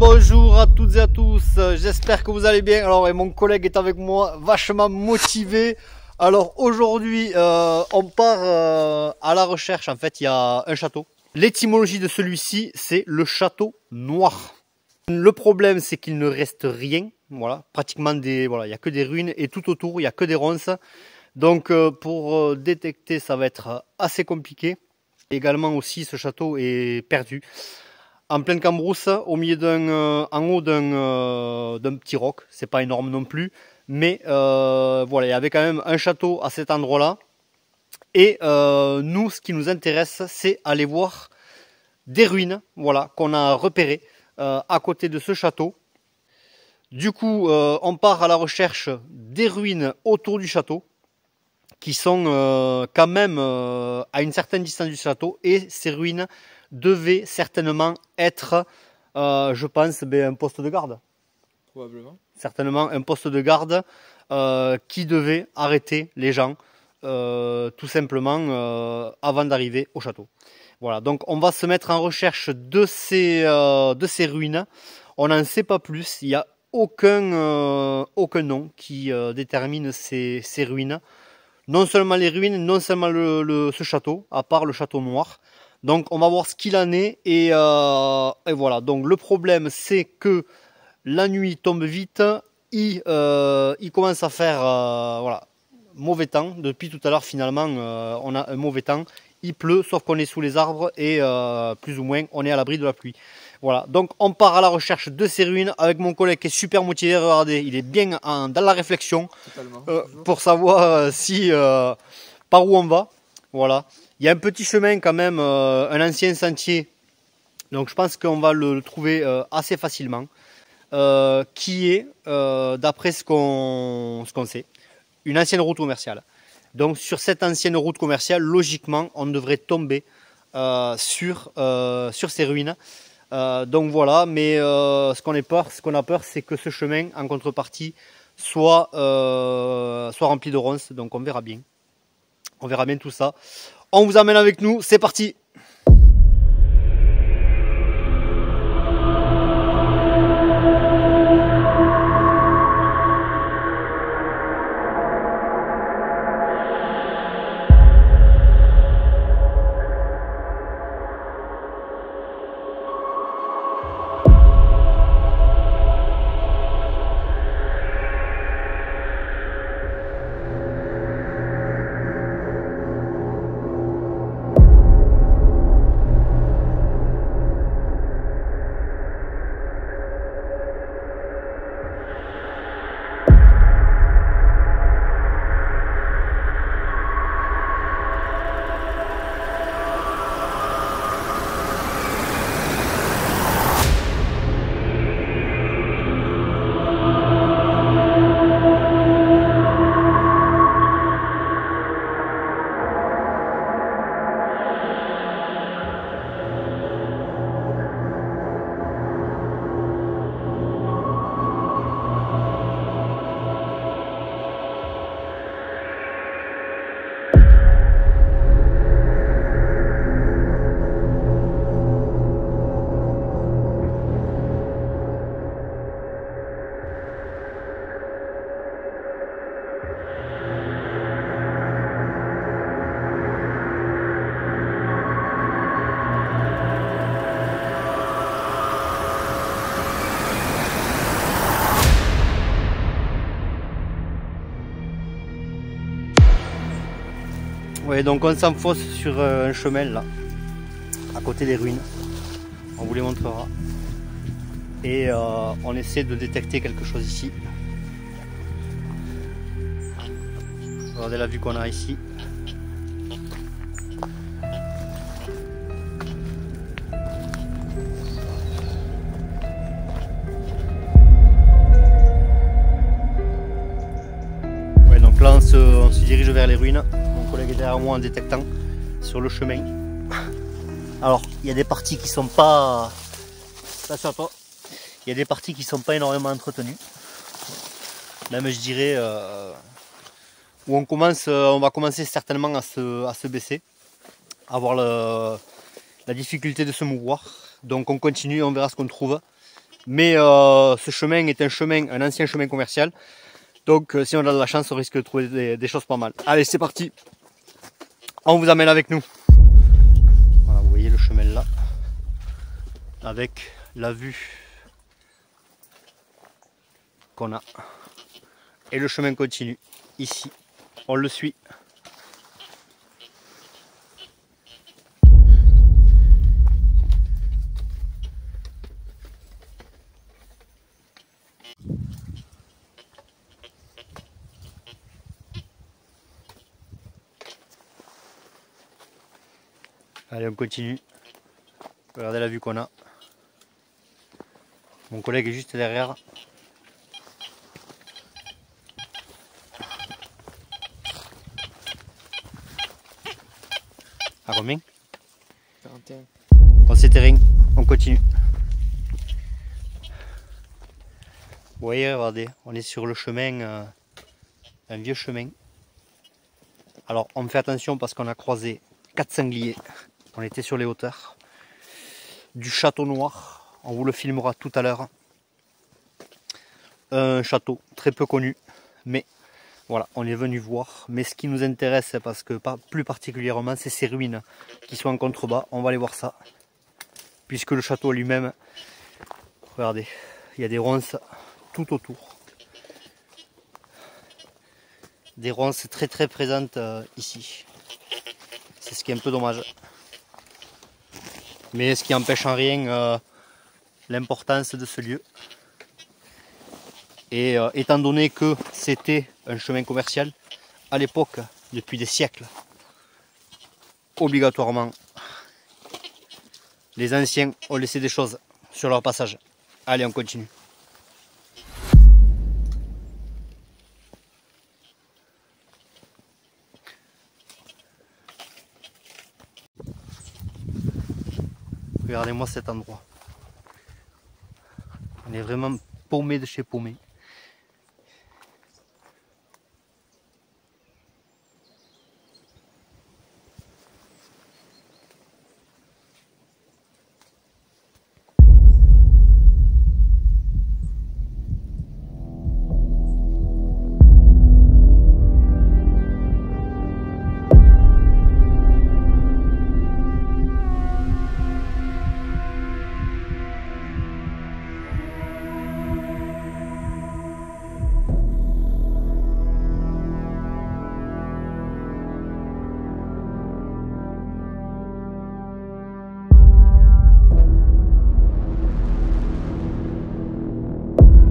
Bonjour à toutes et à tous, j'espère que vous allez bien. Alors, et mon collègue est avec moi, vachement motivé. Alors aujourd'hui, on part à la recherche. En fait, il y a un château. L'étymologie de celui-ci, c'est le château noir. Le problème, c'est qu'il ne reste rien. Voilà, pratiquement voilà, il n'y a que des ruines et tout autour, il n'y a que des ronces. Donc, pour détecter, ça va être assez compliqué. Également aussi, ce château est perdu. En pleine cambrousse, au milieu en haut d'un petit roc. C'est pas énorme non plus, mais voilà, il y avait quand même un château à cet endroit-là. Et nous, ce qui nous intéresse, c'est aller voir des ruines, voilà, qu'on a repérées à côté de ce château. Du coup, on part à la recherche des ruines autour du château, qui sont quand même à une certaine distance du château, et ces ruines devait certainement être, je pense, un poste de garde. Probablement. Certainement un poste de garde qui devait arrêter les gens tout simplement avant d'arriver au château. Voilà, donc on va se mettre en recherche de ces ruines. On n'en sait pas plus, il n'y a aucun nom qui détermine ces ruines. Non seulement les ruines, non seulement ce château, à part le château noir. Donc on va voir ce qu'il en est et voilà. Donc le problème c'est que la nuit tombe vite, il commence à faire voilà, mauvais temps. Depuis tout à l'heure finalement on a un mauvais temps. Il pleut sauf qu'on est sous les arbres et plus ou moins on est à l'abri de la pluie. Voilà, donc on part à la recherche de ces ruines avec mon collègue qui est super motivé. Regardez, il est bien dans la réflexion pour savoir si par où on va. Voilà. Il y a un petit chemin quand même, un ancien sentier, donc je pense qu'on va le trouver assez facilement, qui est, d'après ce qu'on sait, une ancienne route commerciale. Donc sur cette ancienne route commerciale, logiquement, on devrait tomber sur ces ruines. Donc voilà, mais ce qu'on a peur, c'est que ce chemin, en contrepartie, soit rempli de ronces, donc on verra bien. On verra bien tout ça. On vous amène avec nous, c'est parti! Ouais, donc on s'enfonce sur un chemin là, à côté des ruines. On vous les montrera. Et on essaie de détecter quelque chose ici. Regardez la vue qu'on a ici. Ouais, donc là on se dirige vers les ruines. Mon collègue est derrière moi en détectant sur le chemin. Alors, il y a des parties qui sont pas... Attention à toi. Il y a des parties qui sont pas énormément entretenues. Même je dirais où on va commencer certainement à se baisser, à avoir la difficulté de se mouvoir. Donc on continue, on verra ce qu'on trouve. Mais ce chemin est un ancien chemin commercial. Donc si on a de la chance, on risque de trouver des choses pas mal. Allez, c'est parti. On vous amène avec nous. Voilà, vous voyez le chemin là. Avec la vue qu'on a. Et le chemin continue ici. On le suit. Allez, on continue. Regardez la vue qu'on a. Mon collègue est juste derrière. À combien? 41. Bon, c'est terrain, on continue. Vous voyez, regardez, on est sur le chemin, un vieux chemin. Alors, on fait attention parce qu'on a croisé 4 sangliers. On était sur les hauteurs du Château Noir. On vous le filmera tout à l'heure. Un château très peu connu, mais voilà, on est venu voir. Mais ce qui nous intéresse, parce que plus particulièrement, c'est ces ruines qui sont en contrebas. On va aller voir ça. Puisque le château lui-même, regardez, il y a des ronces tout autour. Des ronces très très présentes ici. C'est ce qui est un peu dommage. Mais ce qui n'empêche en rien l'importance de ce lieu. Et étant donné que c'était un chemin commercial, à l'époque, depuis des siècles, obligatoirement, les anciens ont laissé des choses sur leur passage. Allez, on continue. Regardez-moi cet endroit. On est vraiment paumé de chez paumé.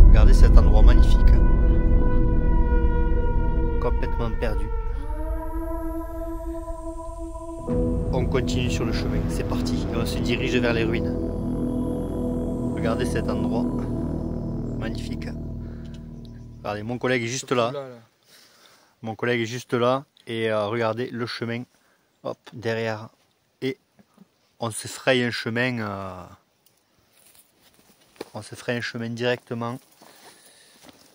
Regardez cet endroit magnifique. Complètement perdu. On continue sur le chemin, c'est parti. Et on se dirige vers les ruines. Regardez cet endroit magnifique. Regardez, mon collègue est juste là. Mon collègue est juste là. Et regardez le chemin. Hop, derrière. Et on se fraye un chemin. On se ferait un chemin directement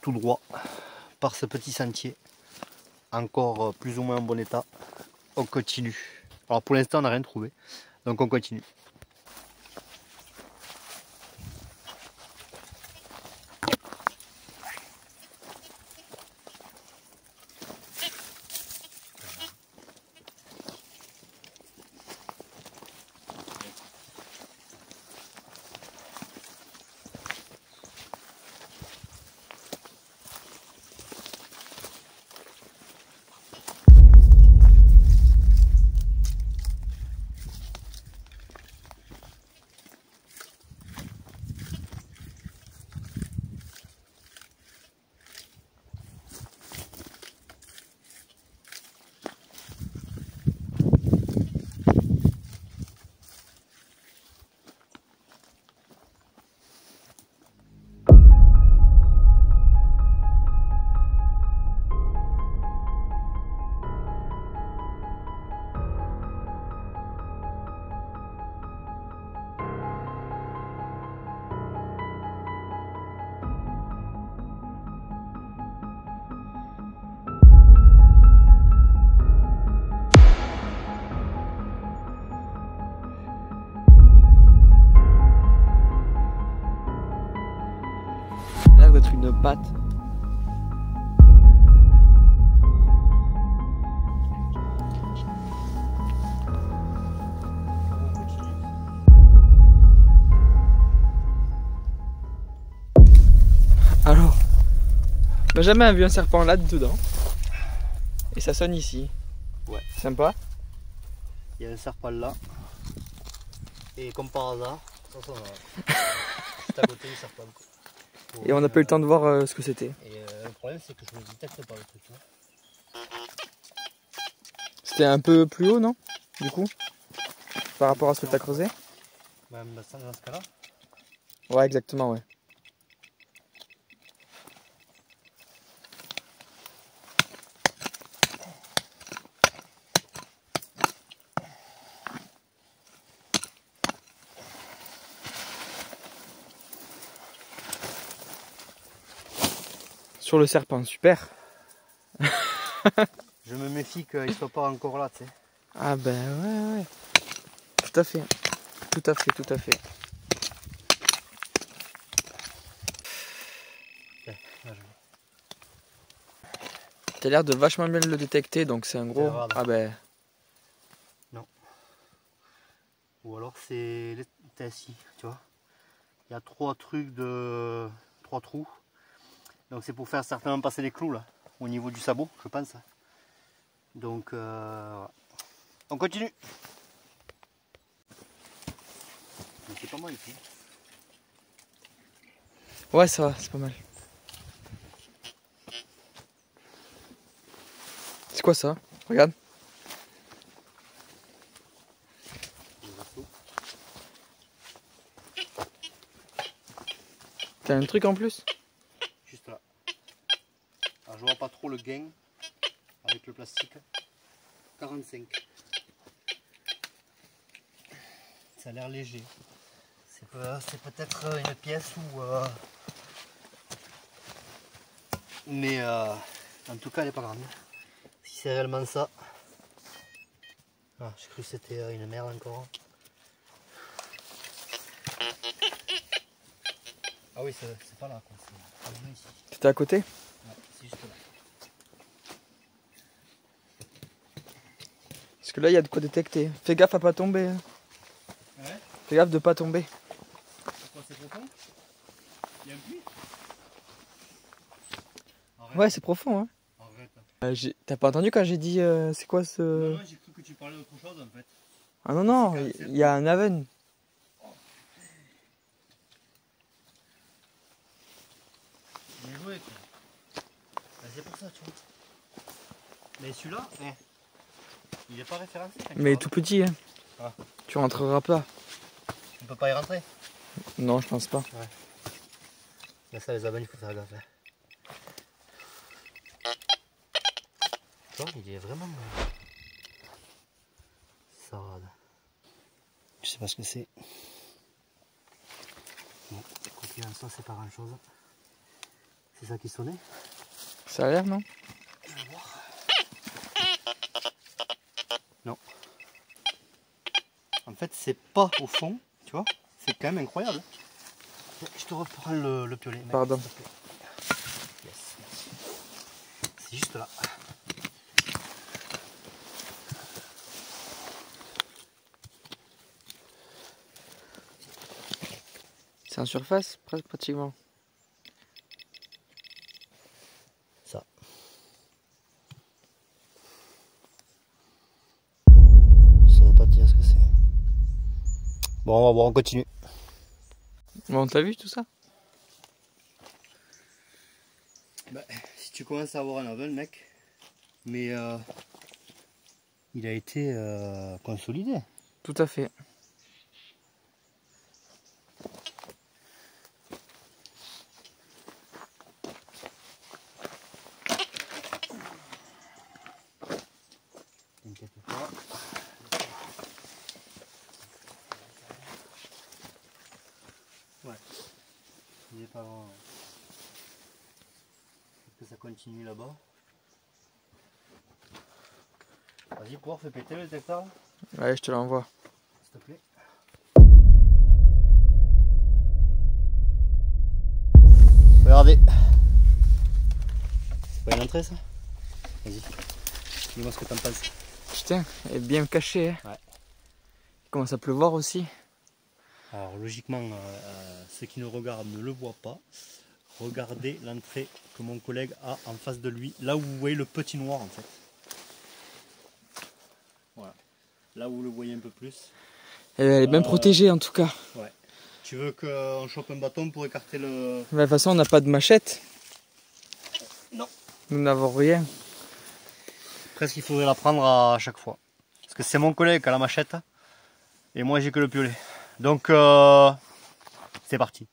tout droit par ce petit sentier, encore plus ou moins en bon état. On continue. Alors pour l'instant on n'a rien trouvé, donc on continue. a l'air d'être une pâte. Alors, Benjamin a vu un serpent là-dedans. Et ça sonne ici. Ouais. Sympa. Il y a un serpent là. Et comme par hasard, ça sonne juste à côté du serpent. Et on n'a pas eu le temps de voir ce que c'était. Et le problème c'est que je ne détecte pas le truc. Tu vois. C'était un peu plus haut, non? Du coup, par rapport à ce que tu as creusé? Même dans ce cas-là. Ouais, exactement, ouais. Sur le serpent, super. Je me méfie qu'il ne soit pas encore là, tu sais. Ah ben ouais, ouais. Tout à fait. Tout à fait, tout à fait. T'as l'air de vachement bien le détecter, donc c'est un gros... Ah ben... Non. Ou alors c'est ici, tu vois. Il y a 3 trucs de... 3 trous. Donc c'est pour faire certainement passer les clous là, au niveau du sabot, je pense. Donc voilà. On continue. C'est pas mal ici. Ouais, ça va, c'est pas mal. C'est quoi ça? Regarde. T'as un truc en plus? Juste là. Alors je vois pas trop le gain avec le plastique. 45. Ça a l'air léger. C'est peut-être une pièce ou... Mais en tout cas elle est pas grande. Si c'est réellement ça... Ah, j'ai cru que c'était une merde encore. Ah oui, c'est pas là quoi. C'est ici. C'était à côté? Ouais, c'est juste là. Parce que là il y a de quoi détecter. Fais gaffe à pas tomber. Ouais. Fais gaffe de pas tomber. Pourquoi c'est profond? Il y a un puits? Ouais, c'est profond, hein. Arrête. T'as pas entendu quand j'ai dit c'est quoi ce... Non, j'ai cru que tu parlais d'autre chose en fait. Ah non, non, il y a un aven. Bien joué quoi. Bah, c'est pour ça tu vois. Mais celui-là, il est pas référencé. Mais tout petit, hein. Ah. Tu rentreras pas. Tu peux pas y rentrer? Non, je pense pas. Ouais. Mais ça les abeilles, il faut faire gaffe. Tu vois, il est vraiment sarade. Je sais pas ce que c'est. Bon, écoutez, en soi c'est pas grand chose. C'est ça qui sonnait? Ça a l'air, non? Je vais voir. Non. En fait c'est pas au fond, tu vois. C'est quand même incroyable. Je te reprends le piolet. Mec, pardon. Yes. C'est juste là. C'est en surface, pratiquement. Ça. Je saurais pas te dire ce que c'est. Bon, on va voir, on continue. Bon, t'as vu tout ça? Bah, si tu commences à avoir un oven, mec, mais il a été consolidé. Tout à fait. T'inquiète pas. Ouais, il est pas loin. Est-ce que ça continue là-bas? Vas-y, pour fais péter le détecteur, Ouais, je te l'envoie. s'il te plaît. Regardez. C'est pas une entrée ça? Vas-y. Dis-moi ce que t'en penses. Putain, elle est bien cachée. Hein. Ouais. Il commence à pleuvoir aussi. Alors logiquement, ceux qui nous regardent ne le voient pas. Regardez l'entrée que mon collègue a en face de lui. Là où vous voyez le petit noir en fait. Voilà. Là où vous le voyez un peu plus. Elle est bien protégée en tout cas. Ouais. Tu veux qu'on chope un bâton pour écarter le... De toute façon, on n'a pas de machette. Non. Nous n'avons rien. Presque il faudrait la prendre à chaque fois. Parce que c'est mon collègue qui a la machette. Et moi j'ai que le piolet. Donc c'est parti.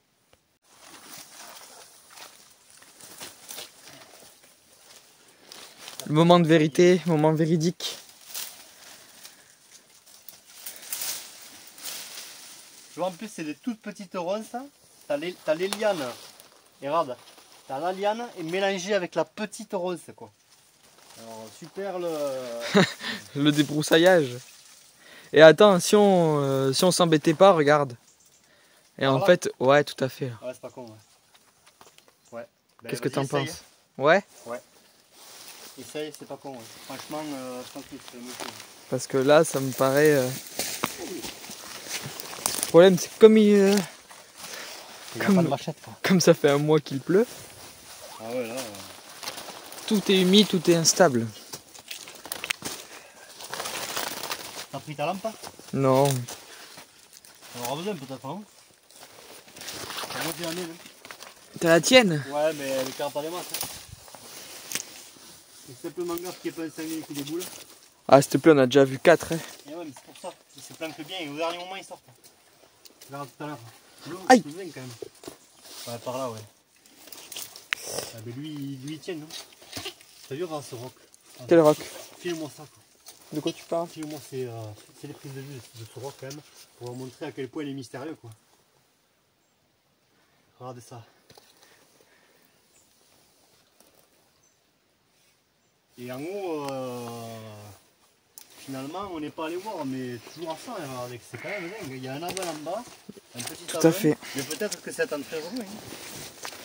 Le moment de vérité, moment véridique. Tu vois en plus c'est des toutes petites ronces. T'as les lianes. Et regarde. T'as la liane et mélangée avec la petite ronce quoi. Alors super le... Le débroussaillage. Et attends, si on s'embêtait pas, regarde. Et en fait, ouais, tout à fait. Ouais, c'est pas con, ouais. Ben, qu'est-ce que t'en essaye. penses? Ouais. Essaye, c'est pas con, ouais. Franchement, je pense que c'est mieux. Parce que là, ça me paraît... Le problème, c'est que comme il... Il n'y a pas de machette, quoi. Comme ça fait un mois qu'il pleut, Ah ouais, là... tout est humide, tout est instable. T'as pris ta lampe? Non. On aura besoin peut-être, hein? Moi j'ai la mienne. T'as la tienne? Ouais, mais elle ne pas des masses. Hein. C'est simplement gaffe qu'il n'y ait pas un sanglier qui déboule. Ah, s'il te plaît, on a déjà vu 4. Hein. Et ouais, mais c'est pour ça. Il se planque bien et au dernier moment, il sort. Regarde tout à l'heure. Aïe! C'est bien quand même. Ouais, par là, ouais. Ah, mais lui il tient, non? T'as vu, regarde ce roc. Quel roc? File-moi ça, quoi. De quoi tu parles? File-moi c'est les prises de vue de ce roc, quand même, pour vous montrer à quel point il est mystérieux, quoi. Regardez ça. Et en haut, finalement, on n'est pas allé voir, mais toujours à ça, avec c'est quand même dingue. Il y a un aval en bas, un petit Tout aval, à fait. mais peut-être que c'est entrée relou.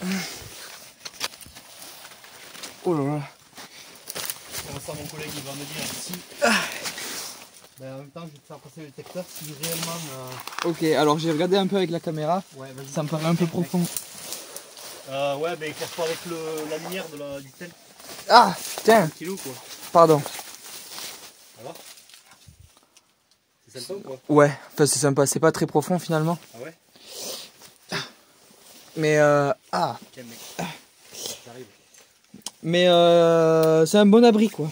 Hein. Oh là là. Comme ça, mon collègue il va me dire si. Ben, en même temps, je vais te faire passer le détecteur si réellement. Ok, alors j'ai regardé un peu avec la caméra. Ouais, ça me paraît un peu profond. Ouais, ben éclaire-toi avec la lumière du tel. Ah, putain. Kilo, quoi. Pardon. Alors? C'est sympa ou quoi? Ouais, enfin c'est sympa, c'est pas très profond finalement. Ah ouais? Mais Tiens, mec. J'arrive. Mais c'est un bon abri quoi,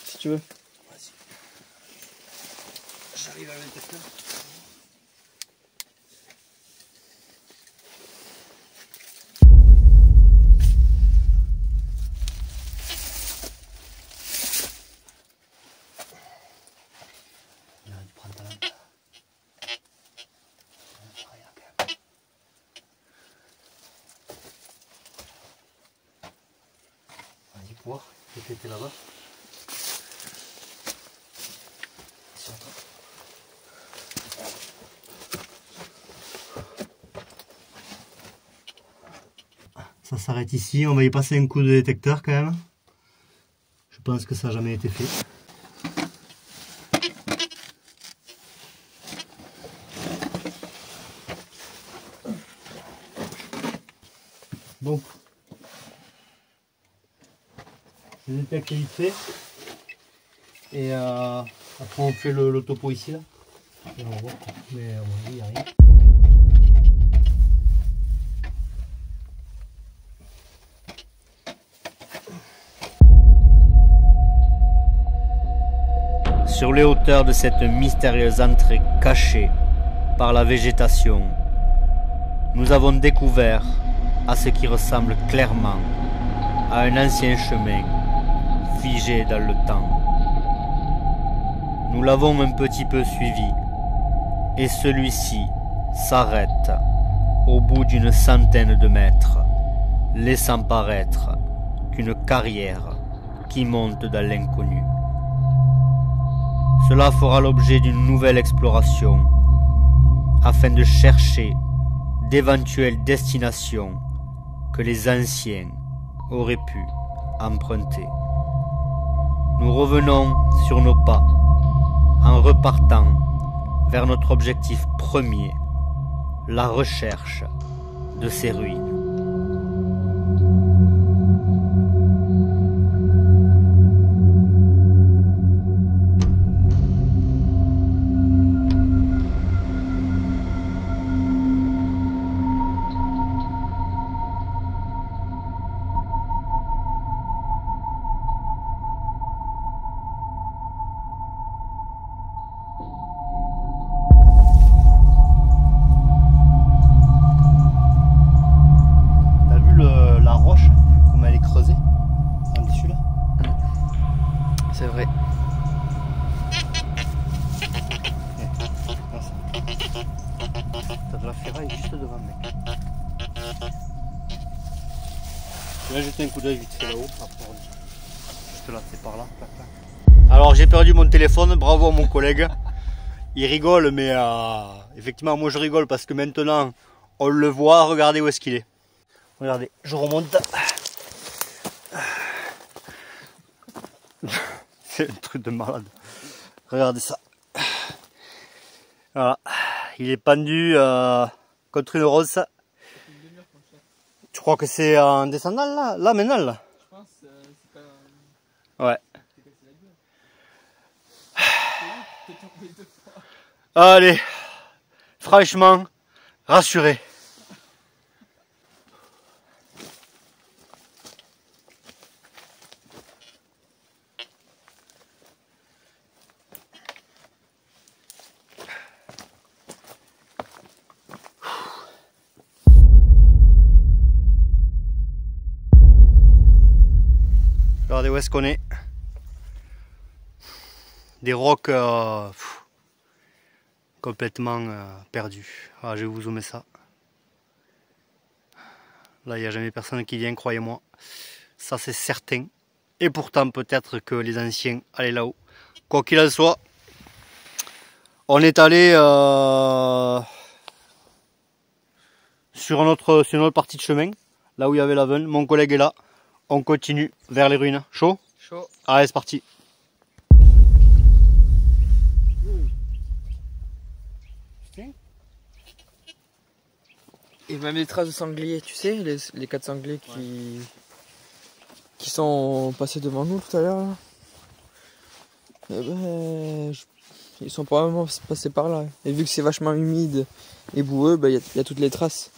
si tu veux. Vas-y. J'arrive à le détecteur. Voir, t'étais là-bas. Ça s'arrête ici, on va y passer un coup de détecteur quand même. Je pense que ça n'a jamais été fait. Bon. Je détecte vite fait. Et après on fait le topo ici là. Et on voit. Mais il n'y a rien. Sur les hauteurs de cette mystérieuse entrée cachée par la végétation, nous avons découvert à ce qui ressemble clairement à un ancien chemin figé dans le temps. Nous l'avons un petit peu suivi et celui-ci s'arrête au bout d'une centaine de mètres, laissant paraître qu'une carrière qui monte dans l'inconnu. Cela fera l'objet d'une nouvelle exploration afin de chercher d'éventuelles destinations que les anciens auraient pu emprunter. Nous revenons sur nos pas en repartant vers notre objectif premier, la recherche de ces ruines. C'est vrai. T'as de la ferraille juste devant, mec. Je vais jeter un coup d'œil vite fait là-haut. Juste là, c'est par là. Alors j'ai perdu mon téléphone, bravo à mon collègue. Il rigole, mais effectivement moi je rigole parce que maintenant on le voit. Regardez où est-ce qu'il est. Regardez, je remonte. C'est un truc de malade. Regardez ça. Voilà. Il est pendu contre une rose. Tu crois que c'est en descendant là? Là maintenant là? Je pense que c'est pas... Ouais. Allez. Franchement, rassuré. Regardez où est-ce qu'on est. Des rocs complètement perdus. Ah, je vais vous zoomer ça. Là, il n'y a jamais personne qui vient, croyez-moi. Ça, c'est certain. Et pourtant, peut-être que les anciens allaient là-haut. Quoi qu'il en soit, on est allé sur notre partie de chemin, là où il y avait la veine. Mon collègue est là. On continue vers les ruines. Chaud? Chaud. Allez, c'est parti. Et même des traces de sangliers, tu sais, les 4 sangliers qui sont passés devant nous tout à l'heure. Eh ben, ils sont probablement passés par là. Et vu que c'est vachement humide et boueux, il y a toutes les traces.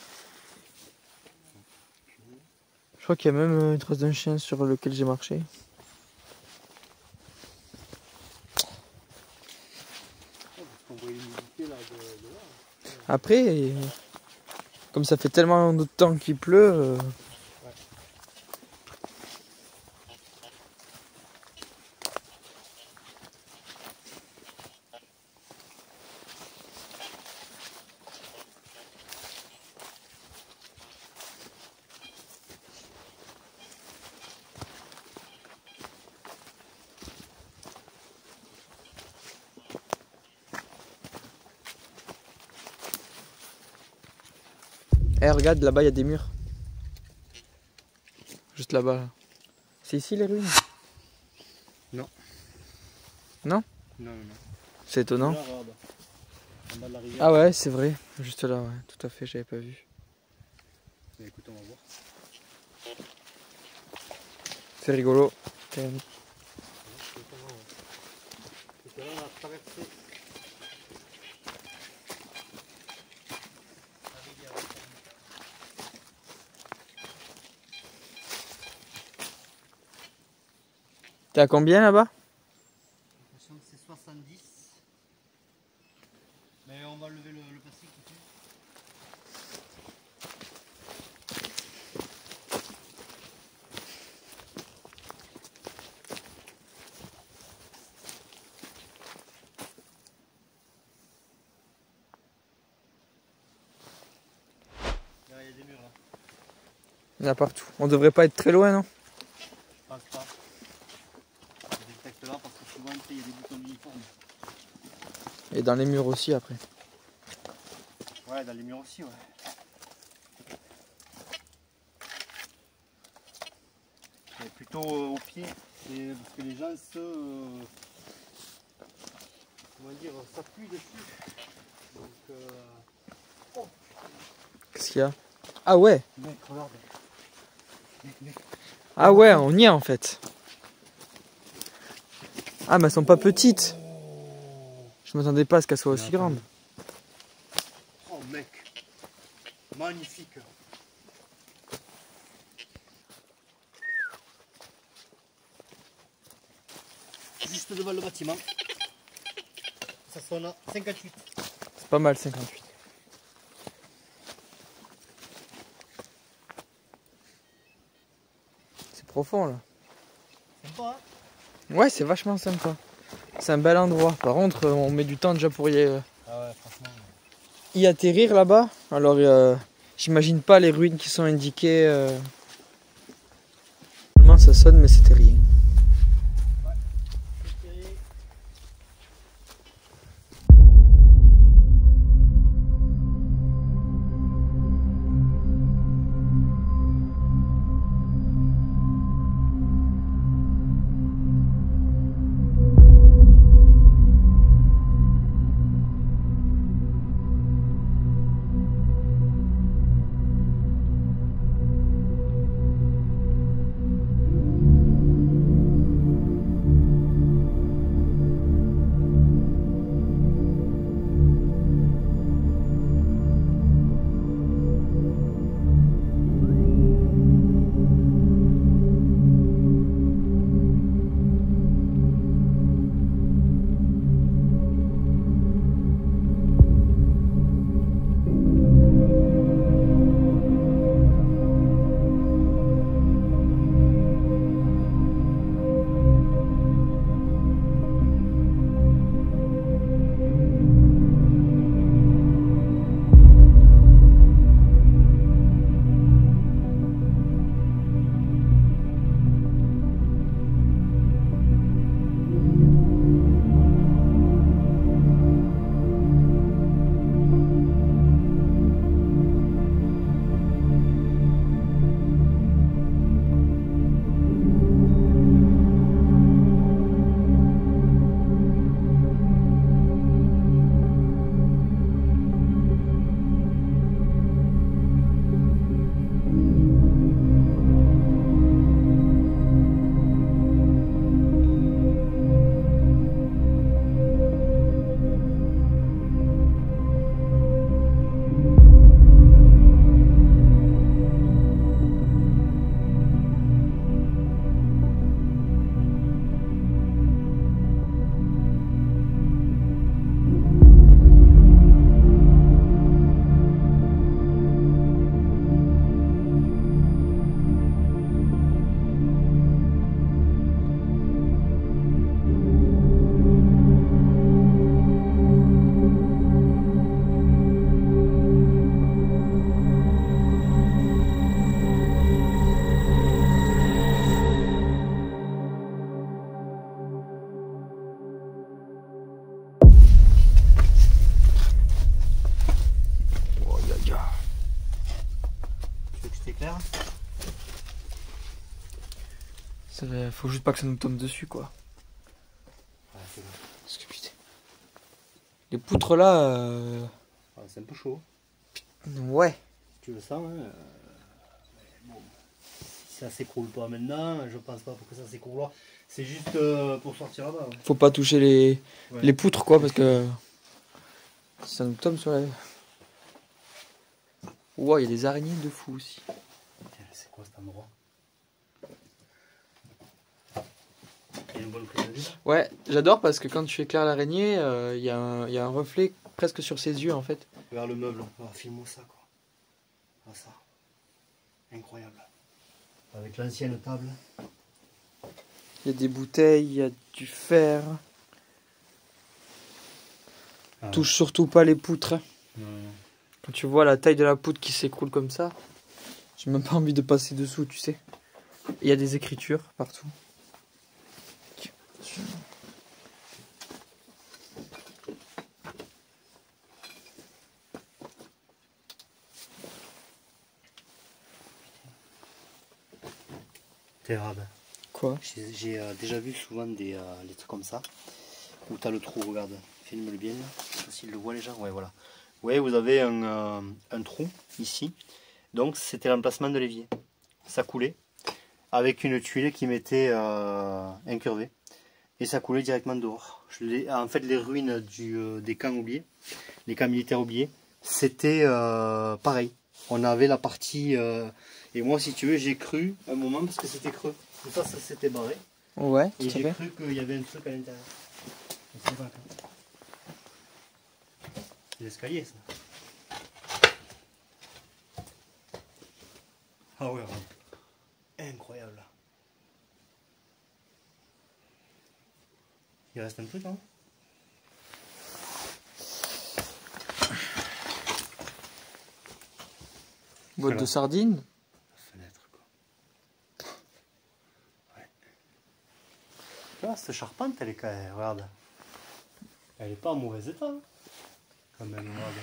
Je crois qu'il y a même une trace d'un chien sur lequel j'ai marché. Après, comme ça fait tellement de temps qu'il pleut... Eh, regarde, là-bas, il y a des murs. Juste là-bas. Là. C'est ici, les ruines? Non. Non? Non, non, non. C'est étonnant. Là, regarde. En bas de la rivière. Ah ouais, c'est vrai. Juste là, ouais. Tout à fait, j'avais pas vu. Mais écoute, on va voir. C'est rigolo. T'es à combien là-bas? C'est 70. Mais on va lever le plastique. Là, il y a des murs là. Il y en a partout. On devrait pas être très loin, non? Je pense pas. Je détecte là parce que souvent il y a des boutons d'uniforme. Et dans les murs aussi après. Ouais, dans les murs aussi, ouais. C'est plutôt au pied. Parce que les gens comment dire, s'appuient dessus. Donc, oh, Qu'est-ce qu'il y a? Ah ouais. mec, regarde. Mec. Ah ouais, on y est en fait. Ah mais elles sont pas petites. Je m'attendais pas à ce qu'elles soient aussi grandes. Oh mec, magnifique. Juste devant le bâtiment. Ça sonne à 58. C'est pas mal 58. C'est profond là. Sympa, hein? Ouais, c'est vachement sympa. C'est un bel endroit. Par contre, on met du temps déjà pour Ah ouais, franchement. y atterrir là-bas. Alors, j'imagine pas les ruines qui sont indiquées. Normalement, ça sonne, mais c'était rien. Faut juste pas que ça nous tombe dessus quoi. Ouais, c'est bon. Parce que putain. Les poutres là. Ouais, c'est un peu chaud. Ouais. Si tu le sens, hein, bon, si ça s'écroule pas maintenant, je pense pas pour que ça s'écroule. C'est juste pour sortir là-bas. Ouais. Faut pas toucher les poutres quoi parce que si ça nous tombe sur la. Ouah, il y a des araignées de fou aussi. C'est quoi cet endroit? Il y a une bonne prise de vue. Ouais, j'adore parce que quand tu éclaires l'araignée, il y a un reflet presque sur ses yeux en fait. Regarde le meuble, filme-moi ça quoi. Ah, ça. Incroyable. Avec l'ancienne table. Il y a des bouteilles, il y a du fer. Ah. Touche surtout pas les poutres. Non. Quand tu vois la taille de la poutre qui s'écroule comme ça, j'ai même pas envie de passer dessous, tu sais. Il y a des écritures partout. Regarde. Quoi? J'ai déjà vu souvent des trucs comme ça, où tu as le trou, regarde, filme-le bien, là. Je sais pas s'ils le voient les gens, ouais voilà. Ouais, vous avez un trou ici, donc c'était l'emplacement de l'évier. Ça coulait, avec une tuile qui m'était incurvée, et ça coulait directement dehors. En fait, les ruines des camps oubliés, les camps militaires oubliés, c'était pareil. On avait la partie, et moi si tu veux, j'ai cru un moment, parce que c'était creux. Tout ça, ça s'était barré. Ouais, Et tout à j'ai fait. cru qu'il y avait un truc à l'intérieur. Mais c'est pas le cas. C'est l'escalier, ça. Ah ouais, ouais. Incroyable. Il reste un truc, hein? Boîte de sardines. Fenêtre, quoi. Ouais. Tu vois, cette charpente, elle est quand même, regarde. Elle est pas en mauvais état, hein, quand même, regarde.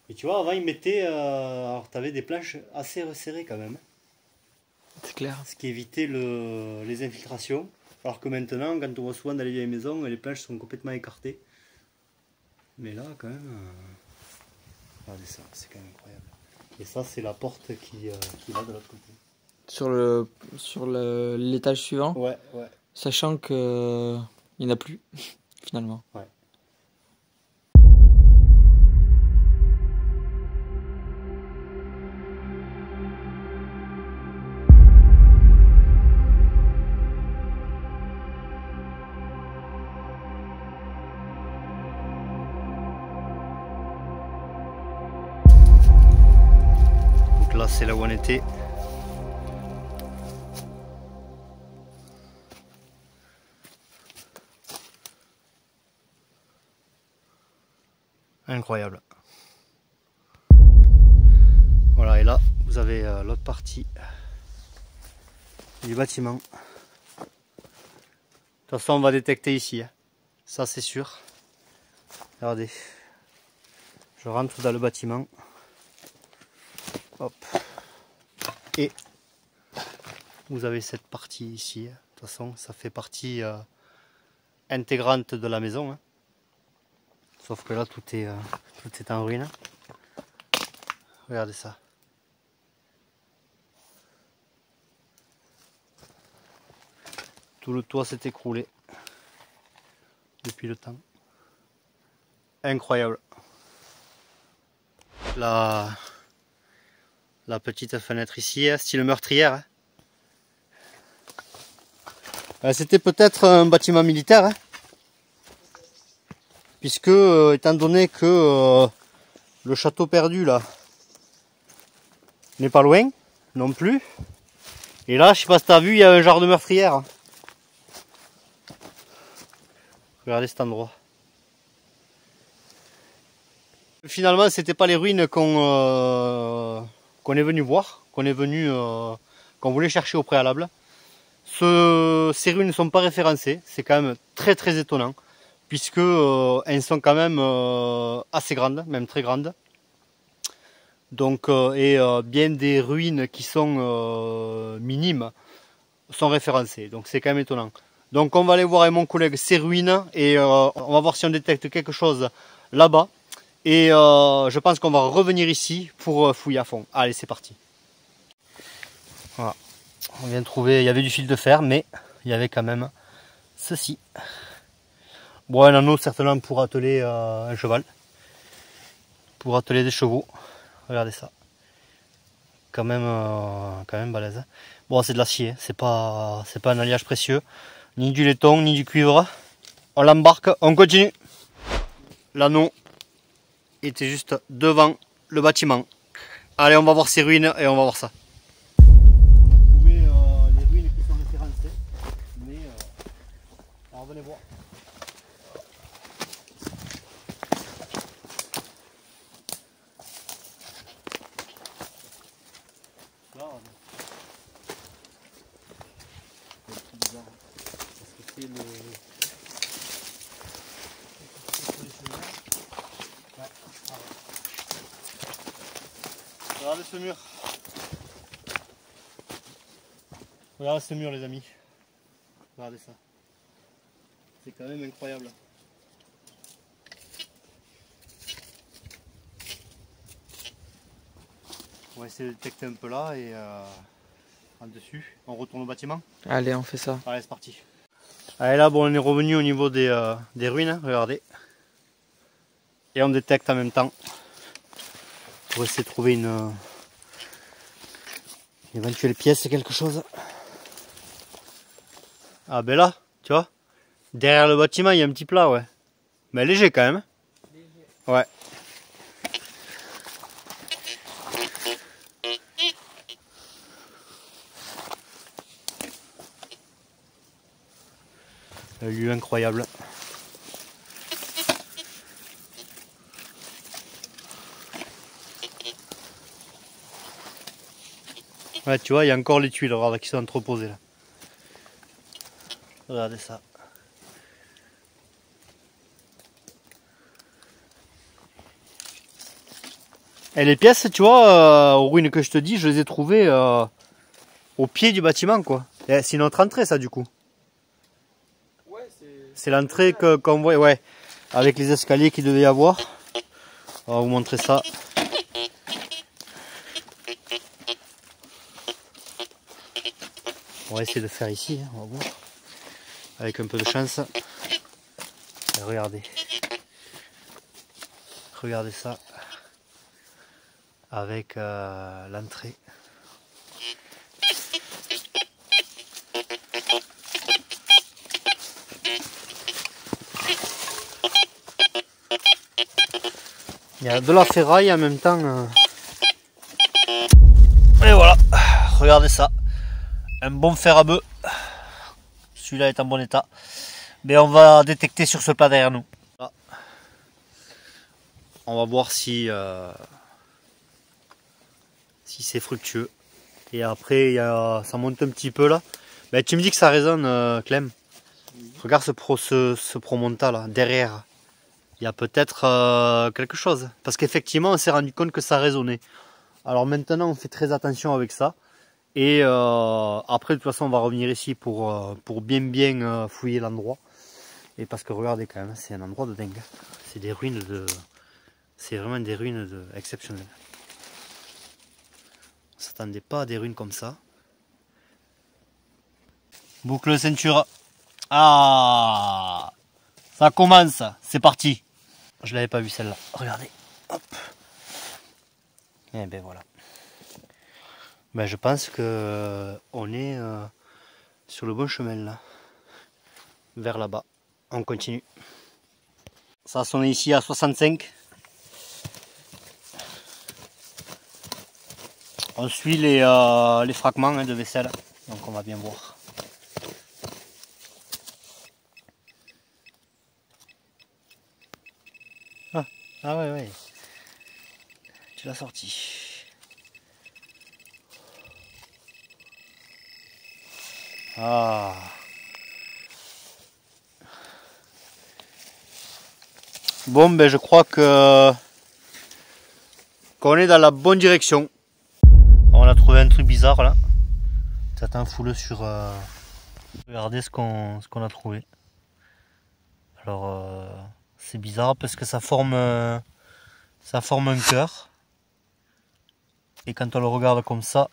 Et tu vois, avant, ils mettaient, alors t'avais des planches assez resserrées quand même. C'est clair. Ce qui évitait les infiltrations. Alors que maintenant, quand on voit souvent dans les vieilles maisons, les planches sont complètement écartées. Mais là, quand même, regardez ça, c'est quand même incroyable. Et ça, c'est la porte qui va de l'autre côté. Sur l'étage suivant, Ouais, ouais. sachant que il n'y en a plus, finalement. Ouais. Donc là, c'est là où on était. Incroyable. Voilà, et là, vous avez l'autre partie du bâtiment. De toute façon, on va détecter ici. Hein. Ça, c'est sûr. Regardez. Je rentre dans le bâtiment. Hop. Et vous avez cette partie ici. De toute façon, ça fait partie intégrante de la maison. Hein. Sauf que là, tout est en ruine. Regardez ça. Tout le toit s'est écroulé depuis le temps. Incroyable. La petite fenêtre ici, style meurtrière. C'était peut-être un bâtiment militaire. Hein, puisque, étant donné que le château perdu là n'est pas loin non plus. Et là, je sais pas si tu as vu, il y a un genre de meurtrière. Regardez cet endroit. Finalement, c'était pas les ruines qu'on est venu voir, qu'on voulait chercher au préalable. Ces ruines ne sont pas référencées, c'est quand même très très étonnant, puisque elles sont quand même assez grandes, même très grandes. Donc, bien des ruines qui sont minimes sont référencées, donc c'est quand même étonnant. Donc on va aller voir avec mon collègue ces ruines et on va voir si on détecte quelque chose là-bas. Et je pense qu'on va revenir ici pour fouiller à fond. Allez, c'est parti. Voilà. On vient de trouver, il y avait du fil de fer, mais il y avait quand même ceci. Bon, un anneau certainement pour atteler un cheval. Pour atteler des chevaux. Regardez ça. Quand même balèze. Bon, c'est de l'acier, c'est pas un alliage précieux. Ni du laiton, ni du cuivre. On l'embarque, on continue. L'anneau était juste devant le bâtiment. Allez, on va voir ces ruines et on va voir ça. On a trouvé les ruines qui sont référencées, mais alors venez voir. Là, c'est bizarre parce que c'est le. Regardez ce mur. Regardez ce mur les amis. Regardez ça. C'est quand même incroyable. On va essayer de détecter un peu là et en dessus. On retourne au bâtiment. Allez, on fait ça. Allez, c'est parti. Allez, là, bon, on est revenu au niveau des ruines, hein, regardez. Et on détecte en même temps pour essayer de trouver une éventuelle pièce, quelque chose. Ah ben là, tu vois, derrière le bâtiment, il y a un petit plat, ouais. Mais léger quand même. Léger. Ouais. Un lieu incroyable. Ouais, tu vois, il y a encore les tuiles, regarde, qui sont entreposées là. Regardez ça. Et les pièces, tu vois, aux ruines que je te dis, je les ai trouvées au pied du bâtiment, quoi. C'est notre entrée, ça, du coup. Ouais, c'est l'entrée qu'on voit, ouais, avec les escaliers qu'il devait y avoir. On va vous montrer ça. On va essayer de faire ici, hein, on va voir. Avec un peu de chance. Et regardez. Regardez ça. Avec l'entrée. Il y a de la ferraille en même temps. Et voilà, regardez ça. Un bon fer à bœuf. Celui-là est en bon état. Mais on va détecter sur ce plat derrière nous. Là. On va voir si c'est fructueux. Et après, ça monte un petit peu là. Mais tu me dis que ça résonne, Clem. Regarde ce promonta là, derrière. Il y a peut-être quelque chose. Parce qu'effectivement, on s'est rendu compte que ça résonnait. Alors maintenant, on fait très attention avec ça. Et après, de toute façon, on va revenir ici pour bien fouiller l'endroit. Et parce que regardez quand même, c'est un endroit de dingue. C'est des ruines de... C'est vraiment des ruines exceptionnelles. On s'attendait pas à des ruines comme ça. Boucle de ceinture. Ah, ça commence, c'est parti. Je l'avais pas vu celle-là. Regardez. Hop. Et ben voilà. Ben je pense que on est sur le bon chemin là. Vers là-bas. On continue. Ça sonne ici à 65. On suit les fragments de vaisselle. Donc on va bien voir. Ah ouais, ouais. Tu l'as sorti. Ah. Bon, ben je crois que qu'on est dans la bonne direction. On a trouvé un truc bizarre là. T'attends foule sur... Regardez ce qu'on a trouvé. Alors... c'est bizarre parce que ça forme un cœur. Et quand on le regarde comme ça,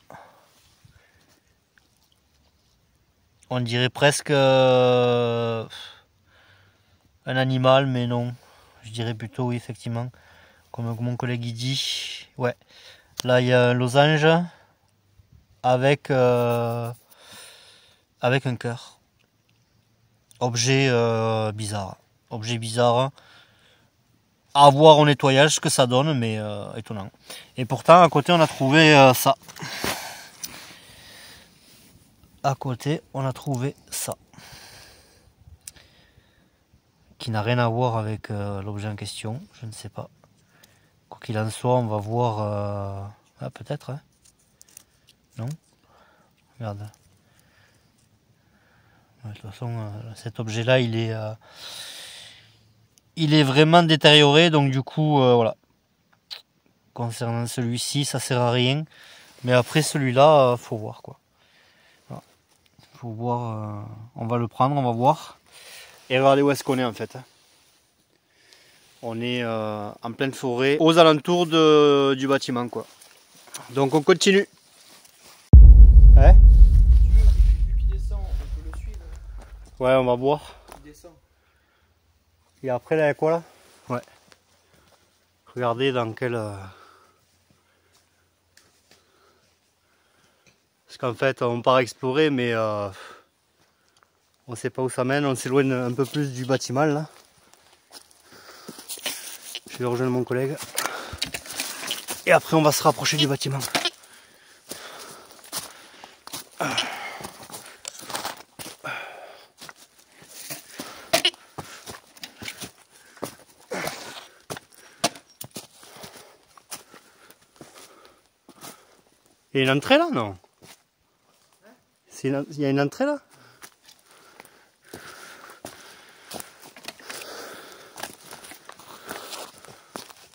on dirait presque un animal, mais non. Je dirais plutôt oui, effectivement. Comme mon collègue il dit. Ouais. Là il y a un losange avec un cœur. Objet bizarre. Objet bizarre. À voir au nettoyage ce que ça donne, mais étonnant. Et pourtant à côté on a trouvé ça. À côté on a trouvé ça. Qui n'a rien à voir avec l'objet en question, je ne sais pas. Quoi qu'il en soit, on va voir... Ah peut-être, hein. Non. Regarde. De toute façon, cet objet-là, il est vraiment détérioré, donc du coup, voilà. Concernant celui-ci, ça sert à rien. Mais après celui-là, faut voir quoi. Voilà. faut voir, on va le prendre, on va voir. Et regardez où est-ce qu'on est en fait. On est en pleine forêt, aux alentours du bâtiment quoi. Donc on continue. Ouais. Vu qu'il descend, on peut le suivre. Ouais, on va voir. Il descend. Et après là, il y a quoi là? Ouais. Regardez dans quel... Parce qu'en fait, on part explorer, mais on sait pas où ça mène. On s'éloigne un peu plus du bâtiment là. Je vais rejoindre mon collègue. Et après, on va se rapprocher du bâtiment. Il y a une entrée là, non? Il y a une entrée là?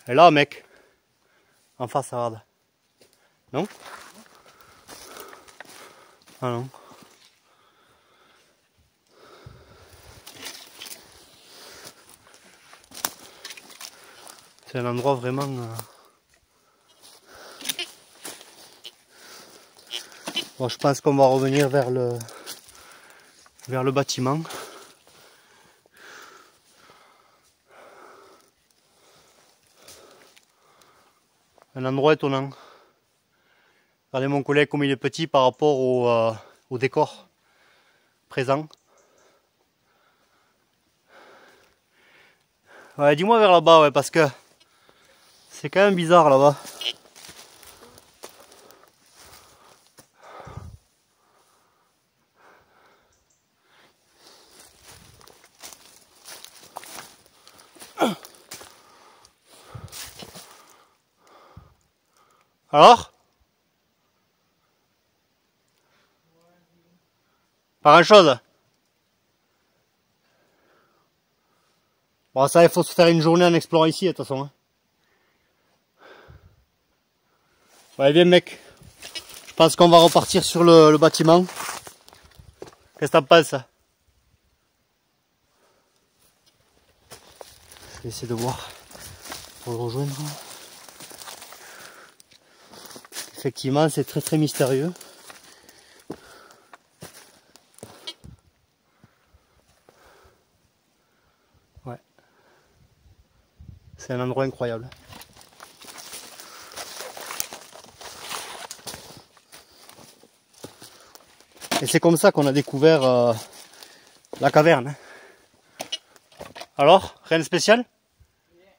Et là, mec. En face, regarde. Non? Ah non. C'est un endroit vraiment... Bon, je pense qu'on va revenir vers le bâtiment. Un endroit étonnant. Regardez mon collègue comme il est petit par rapport au décor présent. Ouais, dis-moi vers là-bas, ouais, parce que c'est quand même bizarre là-bas. Alors? Pas grand chose. Bon, ça, il faut se faire une journée en explorant ici, de toute façon. Hein. Ouais, viens, mec. Je pense qu'on va repartir sur le bâtiment. Qu'est-ce que t'en penses? Je vais essayer de voir pour le rejoindre. Effectivement, c'est très très mystérieux. Ouais. C'est un endroit incroyable. Et c'est comme ça qu'on a découvert la caverne. Alors, rien de spécial?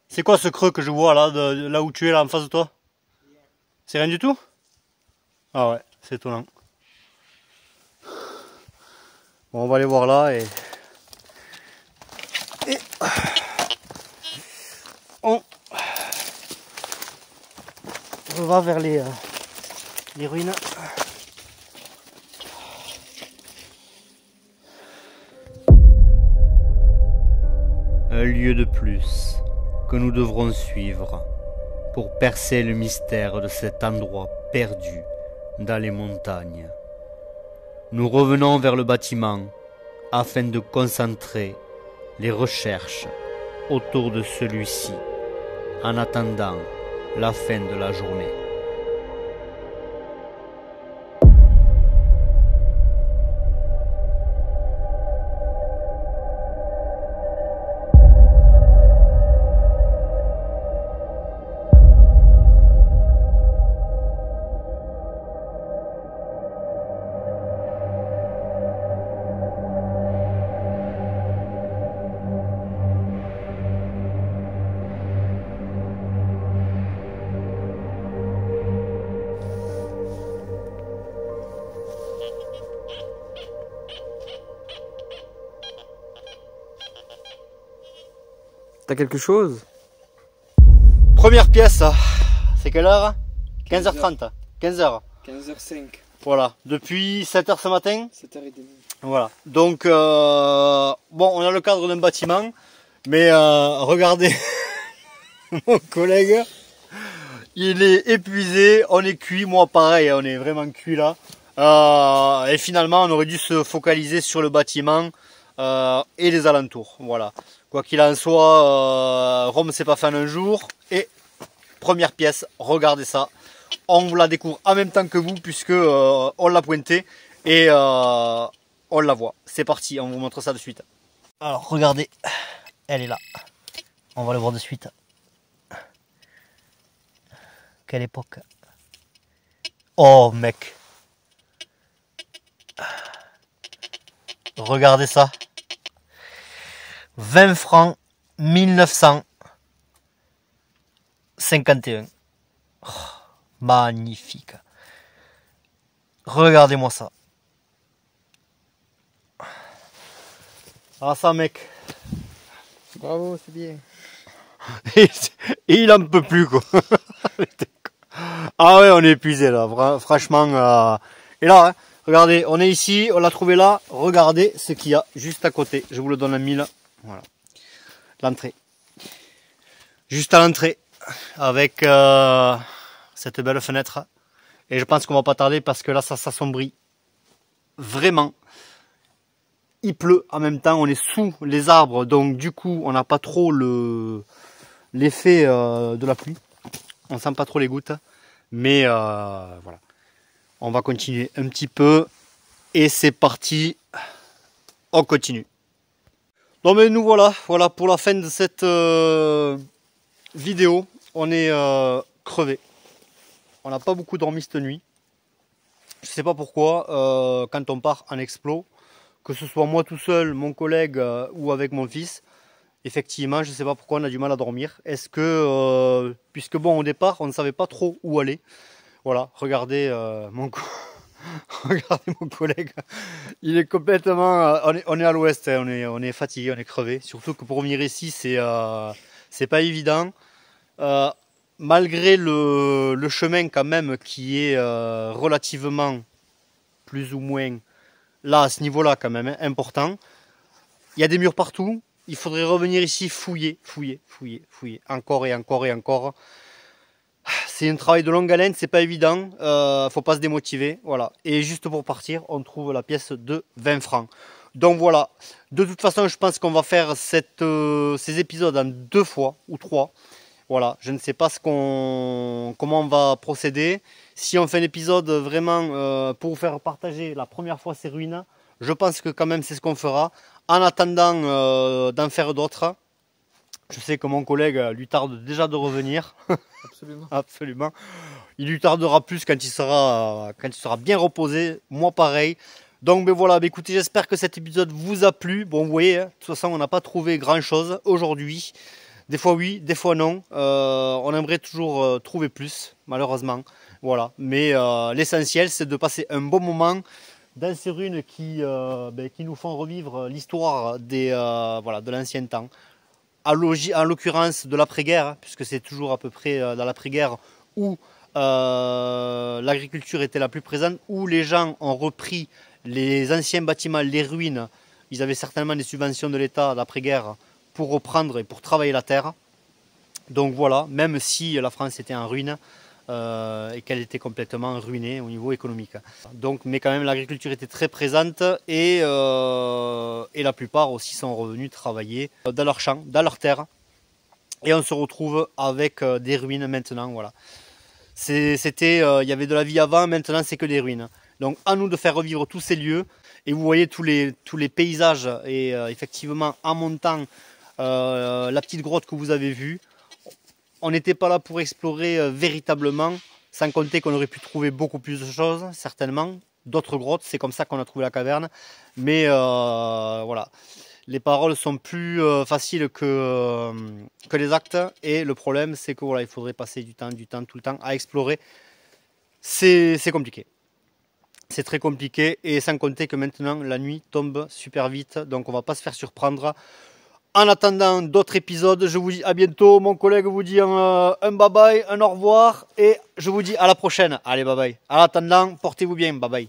C'est quoi ce creux que je vois là, de là où tu es là en face de toi? C'est rien du tout? Ah ouais, c'est étonnant. Bon, on va aller voir là et on va vers les ruines. Un lieu de plus que nous devrons suivre pour percer le mystère de cet endroit perdu dans les montagnes. Nous revenons vers le bâtiment afin de concentrer les recherches autour de celui-ci en attendant la fin de la journée. T'as quelque chose? Première pièce, c'est quelle heure? 15h30, 15h. 15h05. Voilà, depuis 7h ce matin. 7h30. Voilà, donc bon, on a le cadre d'un bâtiment, mais regardez, mon collègue, il est épuisé, on est cuit, moi pareil, on est vraiment cuit là. Et finalement, on aurait dû se focaliser sur le bâtiment et les alentours. Voilà. Quoi qu'il en soit, Rome s'est pas fait en un jour. Et première pièce, regardez ça. On vous la découvre en même temps que vous puisque on l'a pointé et on la voit. C'est parti, on vous montre ça de suite. Alors regardez, elle est là. On va le voir de suite. Quelle époque. Oh mec. Regardez ça. 20 francs 1951. Oh, magnifique. Regardez-moi ça. Ah ça mec. Bravo, c'est bien. Et il en peut plus quoi. Ah ouais, on est épuisé là, franchement. Et là, hein, regardez, on est ici, on l'a trouvé là. Regardez ce qu'il y a juste à côté. Je vous le donne à 1000. Voilà, l'entrée. Juste à l'entrée, avec cette belle fenêtre. Et je pense qu'on va pas tarder parce que là, ça s'assombrit vraiment. Il pleut en même temps, on est sous les arbres, donc du coup, on n'a pas trop l'effet de la pluie. On sent pas trop les gouttes. Mais voilà, on va continuer un petit peu et c'est parti, on continue. Non mais nous voilà pour la fin de cette vidéo. On est crevé. On n'a pas beaucoup dormi cette nuit. Je sais pas pourquoi, quand on part en explo, que ce soit moi tout seul, mon collègue ou avec mon fils, effectivement, je ne sais pas pourquoi on a du mal à dormir. Est-ce que, puisque bon, au départ, on ne savait pas trop où aller. Voilà, regardez, regardez mon collègue. Il est complètement... on est à l'ouest, hein, on est fatigué, on est crevé. Surtout que pour venir ici, c'est pas évident. Malgré le chemin quand même qui est relativement, plus ou moins, là, à ce niveau-là quand même, hein, important. Il y a des murs partout. Il faudrait revenir ici fouiller, encore et encore et encore. C'est un travail de longue haleine, c'est pas évident, faut pas se démotiver, voilà. Et juste pour partir, on trouve la pièce de 20 francs. Donc voilà, de toute façon, je pense qu'on va faire ces épisodes en 2 fois ou 3. Voilà, je ne sais pas comment on va procéder. Si on fait un épisode vraiment pour vous faire partager la première fois ces ruines, je pense que quand même c'est ce qu'on fera. En attendant d'en faire d'autres, je sais que mon collègue lui tarde déjà de revenir. Absolument. Absolument. Il lui tardera plus quand il sera bien reposé. Moi pareil. Donc ben voilà, ben écoutez, j'espère que cet épisode vous a plu. Bon, vous voyez, hein, de toute façon, on n'a pas trouvé grand chose aujourd'hui. Des fois oui, des fois non. On aimerait toujours trouver plus, malheureusement. Voilà. Mais l'essentiel, c'est de passer un bon moment dans ces ruines qui nous font revivre l'histoire de l'ancien temps. En l'occurrence de l'après-guerre, puisque c'est toujours à peu près dans l'après-guerre où l'agriculture était la plus présente, où les gens ont repris les anciens bâtiments, les ruines. Ils avaient certainement des subventions de l'État d'après-guerre pour reprendre et pour travailler la terre. Donc voilà, même si la France était en ruine, et qu'elle était complètement ruinée au niveau économique. Donc, mais quand même l'agriculture était très présente et la plupart aussi sont revenus travailler dans leurs champs, dans leurs terres. Et on se retrouve avec des ruines maintenant. Voilà. Il y avait de la vie avant, maintenant c'est que des ruines. Donc à nous de faire revivre tous ces lieux. Et vous voyez tous les paysages et effectivement en montant la petite grotte que vous avez vue. On n'était pas là pour explorer véritablement, sans compter qu'on aurait pu trouver beaucoup plus de choses, certainement. D'autres grottes, c'est comme ça qu'on a trouvé la caverne. Mais voilà, les paroles sont plus faciles que les actes. Et le problème, c'est que voilà, il faudrait passer du temps, tout le temps à explorer. C'est compliqué. C'est très compliqué. Et sans compter que maintenant, la nuit tombe super vite. Donc on ne va pas se faire surprendre. En attendant d'autres épisodes, je vous dis à bientôt. Mon collègue vous dit un bye bye, un au revoir. Et je vous dis à la prochaine. Allez, bye bye. En attendant, portez-vous bien. Bye bye.